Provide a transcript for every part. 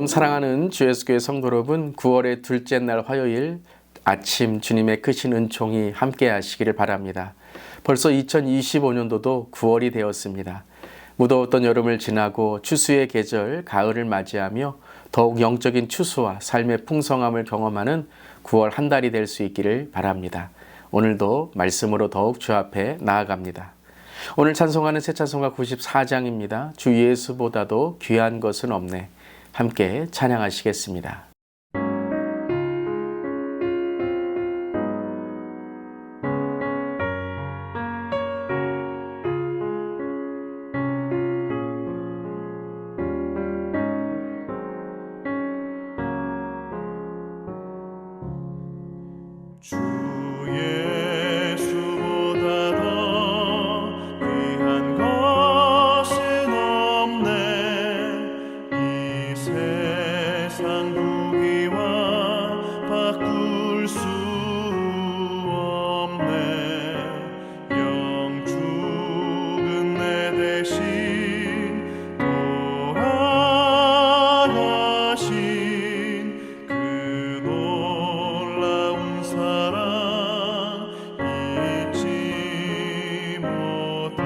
사랑하는 주 예수교회 성도 여러분, 9월의 둘째 날 화요일 아침 주님의 크신 은총이 함께 하시기를 바랍니다. 벌써 2025년도도 9월이 되었습니다. 무더웠던 여름을 지나고 추수의 계절 가을을 맞이하며 더욱 영적인 추수와 삶의 풍성함을 경험하는 9월 한 달이 될 수 있기를 바랍니다. 오늘도 말씀으로 더욱 주 앞에 나아갑니다. 오늘 찬송하는 새 찬송가 94장입니다. 주 예수보다도 귀한 것은 없네. 함께 찬양하시겠습니다. 주 예수보다 더 귀한 것은 없네. 이 세상 무기와 바꿀 수 없네. 영 죽은 내 대신 돌아가신 그 놀라운 사랑 잊지 못해.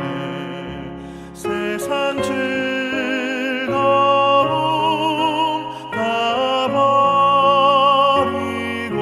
세상 즐거움 다 버리고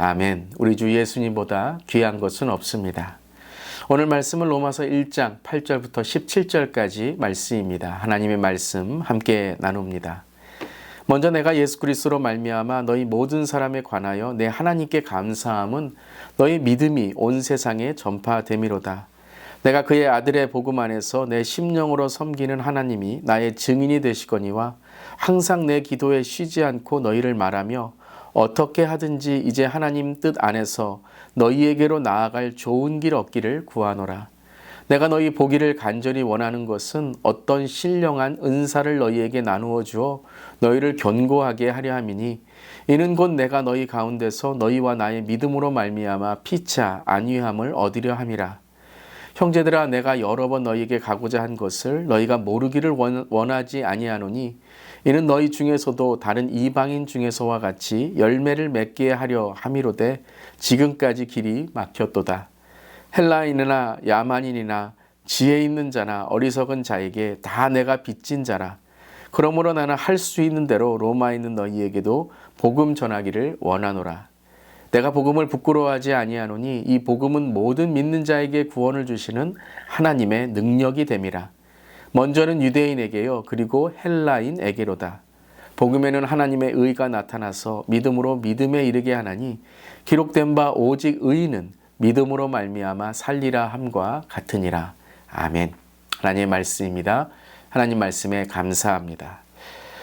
아멘. 우리 주 예수님보다 귀한 것은 없습니다. 오늘 말씀은 로마서 1장 8절부터 17절까지 말씀입니다. 하나님의 말씀 함께 나눕니다. 먼저 내가 예수 그리스도로 말미암아 너희 모든 사람에 관하여 내 하나님께 감사함은 너희 믿음이 온 세상에 전파됨이로다. 내가 그의 아들의 복음 안에서 내 심령으로 섬기는 하나님이 나의 증인이 되시거니와 항상 내 기도에 쉬지 않고 너희를 말하며 어떻게 하든지 이제 하나님 뜻 안에서 너희에게로 나아갈 좋은 길 얻기를 구하노라. 내가 너희 보기를 간절히 원하는 것은 어떤 신령한 은사를 너희에게 나누어 주어 너희를 견고하게 하려 함이니 이는 곧 내가 너희 가운데서 너희와 나의 믿음으로 말미암아 피차 안위함을 얻으려 함이라. 형제들아, 내가 여러 번 너희에게 가고자 한 것을 너희가 모르기를 원하지 아니하노니 이는 너희 중에서도 다른 이방인 중에서와 같이 열매를 맺게 하려 함이로되 지금까지 길이 막혔도다. 헬라인이나 야만인이나 지혜 있는 자나 어리석은 자에게 다 내가 빚진 자라. 그러므로 나는 할 수 있는 대로 로마에 있는 너희에게도 복음 전하기를 원하노라. 내가 복음을 부끄러워하지 아니하노니 이 복음은 모든 믿는 자에게 구원을 주시는 하나님의 능력이 됨이라. 먼저는 유대인에게요, 그리고 헬라인에게로다. 복음에는 하나님의 의가 나타나서 믿음으로 믿음에 이르게 하나니 기록된 바 오직 의인은 믿음으로 말미암아 살리라 함과 같으니라. 아멘. 하나님의 말씀입니다. 하나님 말씀에 감사합니다.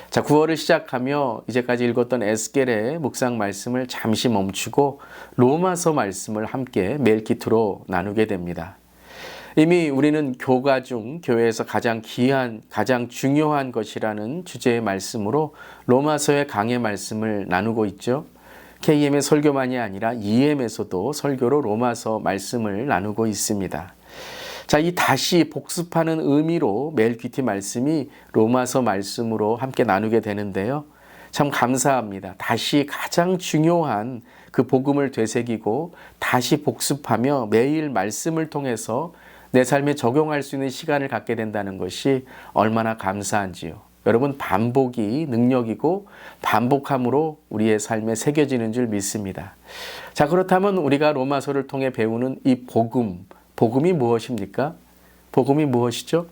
자, 9월을 시작하며 이제까지 읽었던 에스겔의 묵상 말씀을 잠시 멈추고 로마서 말씀을 함께 멜기트로 나누게 됩니다. 이미 우리는 교가 중 교회에서 가장 귀한, 가장 중요한 것이라는 주제의 말씀으로 로마서의 강해 말씀을 나누고 있죠. KM의 설교만이 아니라 EM에서도 설교로 로마서 말씀을 나누고 있습니다. 자, 이 다시 복습하는 의미로 멜기트 말씀이 로마서 말씀으로 함께 나누게 되는데요. 참 감사합니다. 다시 가장 중요한 그 복음을 되새기고 다시 복습하며 매일 말씀을 통해서 내 삶에 적용할 수 있는 시간을 갖게 된다는 것이 얼마나 감사한지요. 여러분, 반복이 능력이고 반복함으로 우리의 삶에 새겨지는 줄 믿습니다. 자, 그렇다면 우리가 로마서를 통해 배우는 이 복음이 무엇입니까? 복음이 무엇이죠?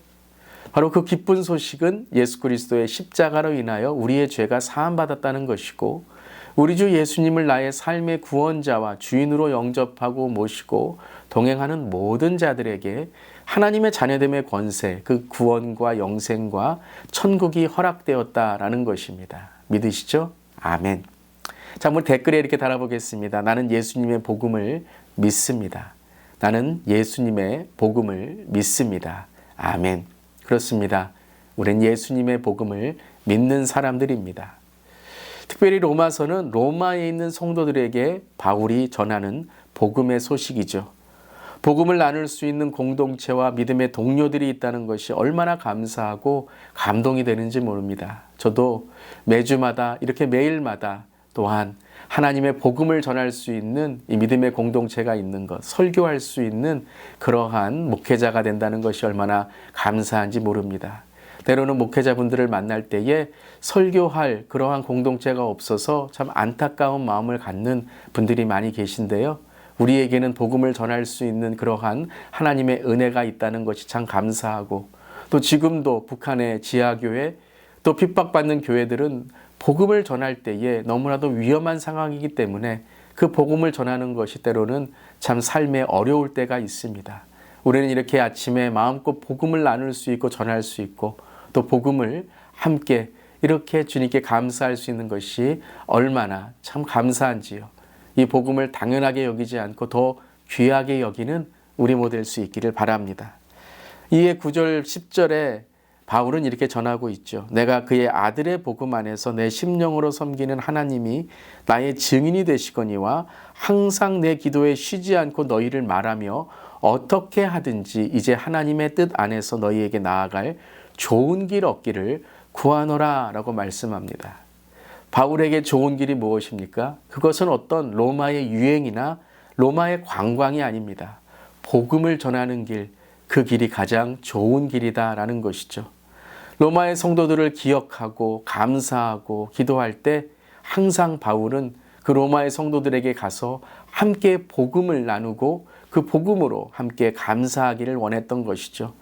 바로 그 기쁜 소식은 예수 그리스도의 십자가로 인하여 우리의 죄가 사함받았다는 것이고 우리 주 예수님을 나의 삶의 구원자와 주인으로 영접하고 모시고 동행하는 모든 자들에게 하나님의 자녀됨의 권세, 그 구원과 영생과 천국이 허락되었다라는 것입니다. 믿으시죠? 아멘. 자, 한번 댓글에 이렇게 달아보겠습니다. 나는 예수님의 복음을 믿습니다. 나는 예수님의 복음을 믿습니다. 아멘. 그렇습니다. 우린 예수님의 복음을 믿는 사람들입니다. 특별히 로마서는 로마에 있는 성도들에게 바울이 전하는 복음의 소식이죠. 복음을 나눌 수 있는 공동체와 믿음의 동료들이 있다는 것이 얼마나 감사하고 감동이 되는지 모릅니다. 저도 매주마다 이렇게 매일마다 또한 하나님의 복음을 전할 수 있는 이 믿음의 공동체가 있는 것, 설교할 수 있는 그러한 목회자가 된다는 것이 얼마나 감사한지 모릅니다. 때로는 목회자분들을 만날 때에 설교할 그러한 공동체가 없어서 참 안타까운 마음을 갖는 분들이 많이 계신데요. 우리에게는 복음을 전할 수 있는 그러한 하나님의 은혜가 있다는 것이 참 감사하고 또 지금도 북한의 지하교회 또 핍박받는 교회들은 복음을 전할 때에 너무나도 위험한 상황이기 때문에 그 복음을 전하는 것이 때로는 참 삶에 어려울 때가 있습니다. 우리는 이렇게 아침에 마음껏 복음을 나눌 수 있고 전할 수 있고 또 복음을 함께 이렇게 주님께 감사할 수 있는 것이 얼마나 참 감사한지요. 이 복음을 당연하게 여기지 않고 더 귀하게 여기는 우리 모델 수 있기를 바랍니다. 이에 9절 10절에 바울은 이렇게 전하고 있죠. 내가 그의 아들의 복음 안에서 내 심령으로 섬기는 하나님이 나의 증인이 되시거니와 항상 내 기도에 쉬지 않고 너희를 말하며 어떻게 하든지 이제 하나님의 뜻 안에서 너희에게 나아갈 좋은 길 얻기를 구하노라 라고 말씀합니다. 바울에게 좋은 길이 무엇입니까? 그것은 어떤 로마의 유행이나 로마의 관광이 아닙니다. 복음을 전하는 길, 그 길이 가장 좋은 길이다라는 것이죠. 로마의 성도들을 기억하고 감사하고 기도할 때 항상 바울은 그 로마의 성도들에게 가서 함께 복음을 나누고 그 복음으로 함께 감사하기를 원했던 것이죠.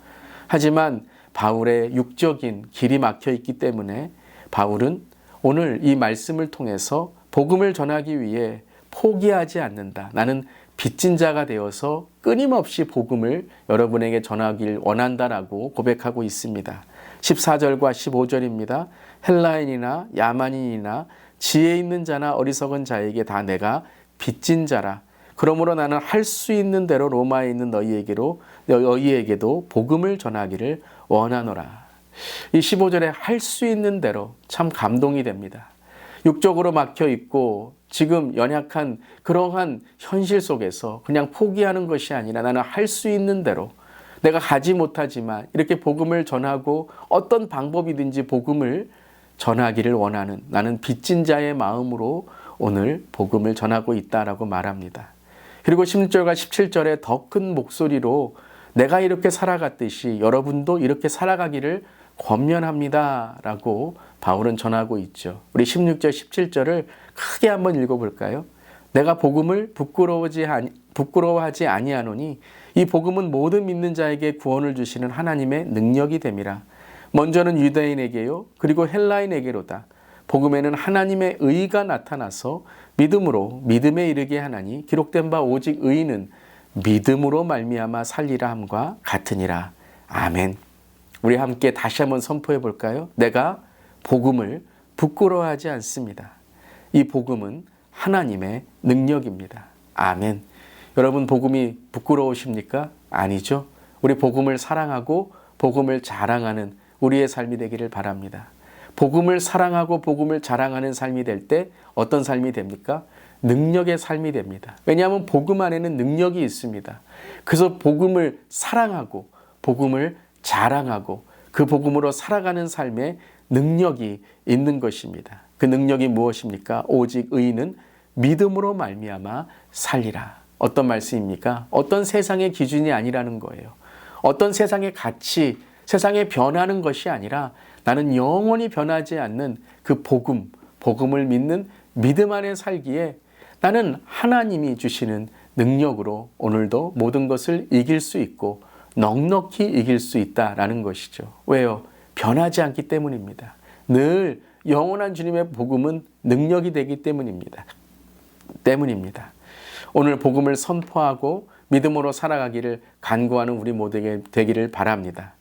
하지만 바울의 육적인 길이 막혀 있기 때문에 바울은 오늘 이 말씀을 통해서 복음을 전하기 위해 포기하지 않는다. 나는 빚진 자가 되어서 끊임없이 복음을 여러분에게 전하길 원한다라고 고백하고 있습니다. 14절과 15절입니다. 헬라인이나 야만인이나 지혜 있는 자나 어리석은 자에게 다 내가 빚진 자라. 그러므로 나는 할 수 있는 대로 로마에 있는 너희에게도 복음을 전하기를 원하노라. 이 15절에 할 수 있는 대로 참 감동이 됩니다. 육적으로 막혀 있고 지금 연약한 그러한 현실 속에서 그냥 포기하는 것이 아니라 나는 할 수 있는 대로 내가 가지 못하지만 이렇게 복음을 전하고 어떤 방법이든지 복음을 전하기를 원하는 나는 빚진 자의 마음으로 오늘 복음을 전하고 있다라고 말합니다. 그리고 16절과 17절에 더 큰 목소리로 내가 이렇게 살아갔듯이 여러분도 이렇게 살아가기를 권면합니다 라고 바울은 전하고 있죠. 우리 16절 17절을 크게 한번 읽어볼까요? 내가 복음을 부끄러워하지 아니하노니 이 복음은 모든 믿는 자에게 구원을 주시는 하나님의 능력이 됨이라. 먼저는 유대인에게요 그리고 헬라인에게로다. 복음에는 하나님의 의가 나타나서 믿음으로 믿음에 이르게 하나니 기록된 바 오직 의인은 믿음으로 말미암아 살리라 함과 같으니라. 아멘. 우리 함께 다시 한번 선포해 볼까요? 내가 복음을 부끄러워하지 않습니다. 이 복음은 하나님의 능력입니다. 아멘. 여러분 복음이 부끄러우십니까? 아니죠. 우리 복음을 사랑하고 복음을 자랑하는 우리의 삶이 되기를 바랍니다. 복음을 사랑하고 복음을 자랑하는 삶이 될 때 어떤 삶이 됩니까? 능력의 삶이 됩니다. 왜냐하면 복음 안에는 능력이 있습니다. 그래서 복음을 사랑하고 복음을 자랑하고 그 복음으로 살아가는 삶에 능력이 있는 것입니다. 그 능력이 무엇입니까? 오직 의인은 믿음으로 말미암아 살리라. 어떤 말씀입니까? 어떤 세상의 기준이 아니라는 거예요. 어떤 세상의 가치, 세상에 변하는 것이 아니라 나는 영원히 변하지 않는 그 복음을 믿는 믿음 안에 살기에 나는 하나님이 주시는 능력으로 오늘도 모든 것을 이길 수 있고 넉넉히 이길 수 있다라는 것이죠. 왜요? 변하지 않기 때문입니다. 늘 영원한 주님의 복음은 능력이 되기 때문입니다. 오늘 복음을 선포하고 믿음으로 살아가기를 간구하는 우리 모두에게 되기를 바랍니다.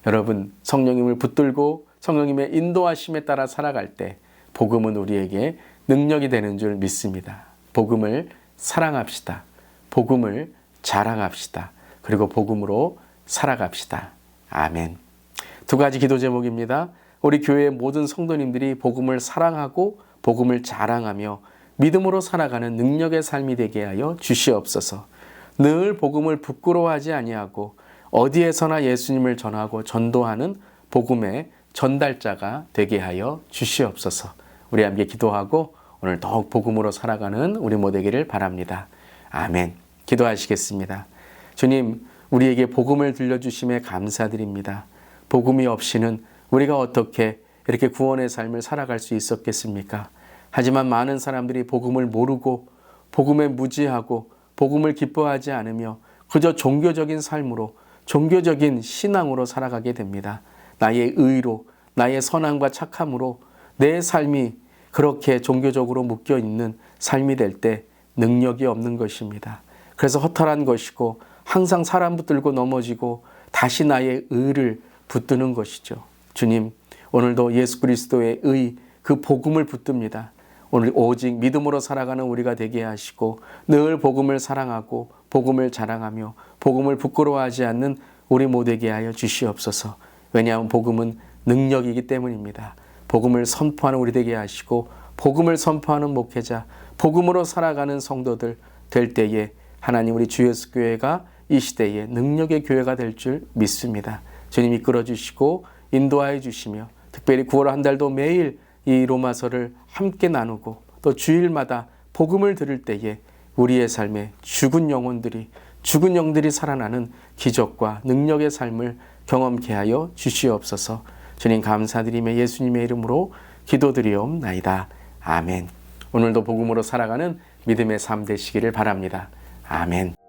여러분 성령님을 붙들고 성령님의 인도하심에 따라 살아갈 때 복음은 우리에게 능력이 되는 줄 믿습니다. 복음을 사랑합시다. 복음을 자랑합시다. 그리고 복음으로 살아갑시다. 아멘. 두 가지 기도 제목입니다. 우리 교회의 모든 성도님들이 복음을 사랑하고 복음을 자랑하며 믿음으로 살아가는 능력의 삶이 되게 하여 주시옵소서. 늘 복음을 부끄러워하지 아니하고 어디에서나 예수님을 전하고 전도하는 복음의 전달자가 되게 하여 주시옵소서. 우리 함께 기도하고 오늘 더욱 복음으로 살아가는 우리 모두 되기를 바랍니다. 아멘. 기도하시겠습니다. 주님, 우리에게 복음을 들려주심에 감사드립니다. 복음이 없이는 우리가 어떻게 이렇게 구원의 삶을 살아갈 수 있었겠습니까? 하지만 많은 사람들이 복음을 모르고 복음에 무지하고 복음을 기뻐하지 않으며 그저 종교적인 삶으로 종교적인 신앙으로 살아가게 됩니다. 나의 의로 나의 선함과 착함으로 내 삶이 그렇게 종교적으로 묶여있는 삶이 될 때 능력이 없는 것입니다. 그래서 허탈한 것이고 항상 사람 붙들고 넘어지고 다시 나의 의를 붙드는 것이죠. 주님, 오늘도 예수 그리스도의 의, 그 복음을 붙듭니다. 오늘 오직 믿음으로 살아가는 우리가 되게 하시고 늘 복음을 사랑하고 복음을 자랑하며 복음을 부끄러워하지 않는 우리 모두에게 하여 주시옵소서. 왜냐하면 복음은 능력이기 때문입니다. 복음을 선포하는 우리 되게 하시고 복음을 선포하는 목회자, 복음으로 살아가는 성도들 될 때에 하나님 우리 주 예수 교회가 이 시대에 능력의 교회가 될 줄 믿습니다. 주님 이끌어 주시고 인도하여 주시며 특별히 9월 한 달도 매일 이 로마서를 함께 나누고 또 주일마다 복음을 들을 때에 우리의 삶에 죽은 영들이 살아나는 기적과 능력의 삶을 경험케 하여 주시옵소서. 주님 감사드리며 예수님의 이름으로 기도드리옵나이다. 아멘. 오늘도 복음으로 살아가는 믿음의 삶 되시기를 바랍니다. 아멘.